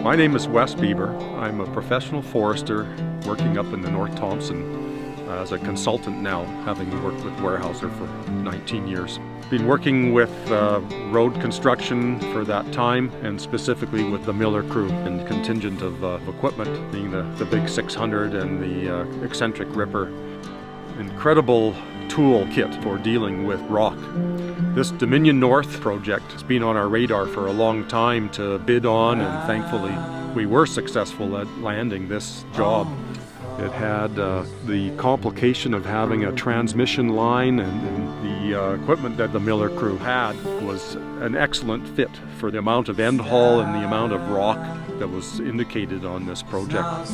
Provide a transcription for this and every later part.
My name is Wes Bieber. I'm a professional forester working up in the North Thompson as a consultant now, having worked with Weyerhaeuser for 19 years. Been working with road construction for that time, and specifically with the Miller crew and contingent of equipment, being the big 600 and the Xcentric Ripper. Incredible tool kit for dealing with rock. This Dominion North project has been on our radar for a long time to bid on, and thankfully we were successful at landing this job. It had the complication of having a transmission line, and the equipment that the Miller crew had was an excellent fit for the amount of end haul and the amount of rock that was indicated on this project.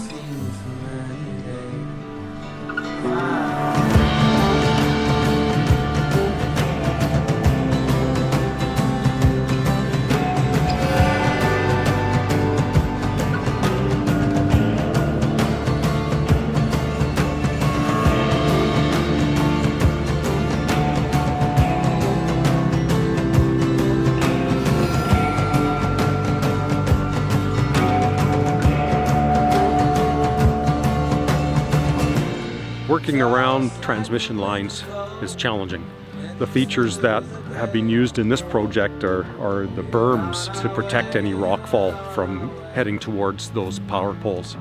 Working around transmission lines is challenging. The features that have been used in this project are the berms to protect any rockfall from heading towards those power poles.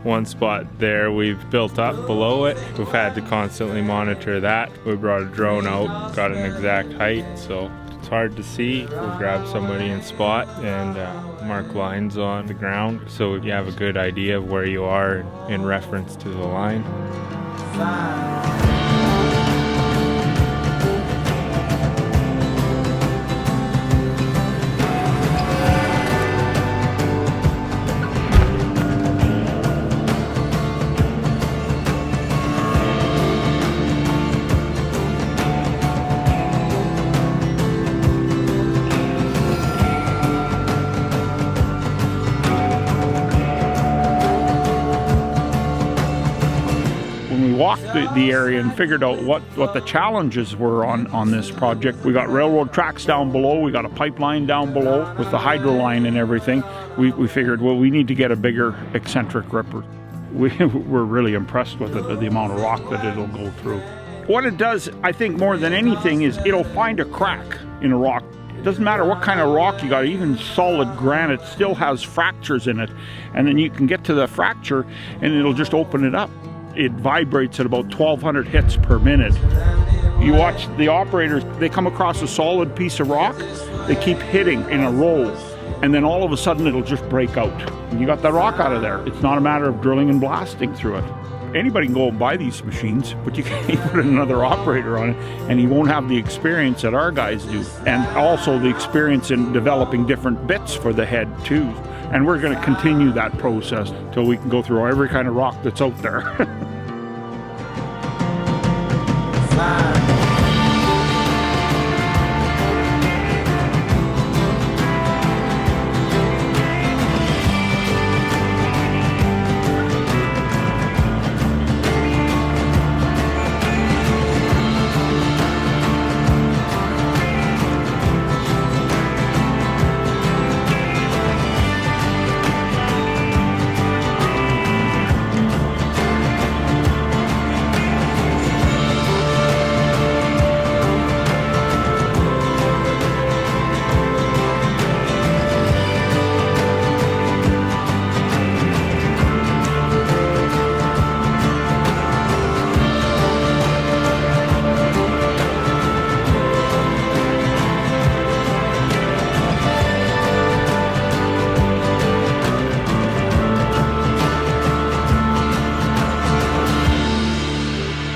One spot there we've built up below it. We've had to constantly monitor that. We brought a drone out, got an exact height, so it's hard to see. We'll grab somebody in spot and mark lines on the ground so you have a good idea of where you are in reference to the line. Walked the area and figured out what the challenges were on this project. We got railroad tracks down below, we got a pipeline down below with the hydro line and everything. We figured, well, we need to get a bigger Xcentric Ripper. We're really impressed with it, the amount of rock that it'll go through. What it does, I think more than anything, is it'll find a crack in a rock. It doesn't matter what kind of rock you got, even solid granite still has fractures in it. And then you can get to the fracture and it'll just open it up. It vibrates at about 1,200 hits per minute. You watch the operators, they come across a solid piece of rock, they keep hitting in a row, and then all of a sudden it'll just break out. And you got that rock out of there. It's not a matter of drilling and blasting through it. Anybody can go and buy these machines, but you can't put another operator on it, and he won't have the experience that our guys do. And also the experience in developing different bits for the head too. And we're going to continue that process till we can go through every kind of rock that's out there.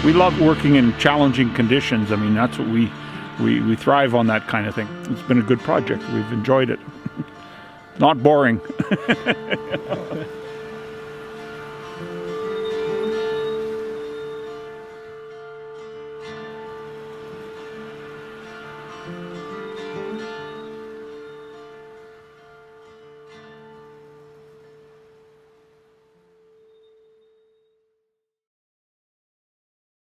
We love working in challenging conditions. I mean, that's what we thrive on, that kind of thing. It's been a good project. We've enjoyed it. Not boring.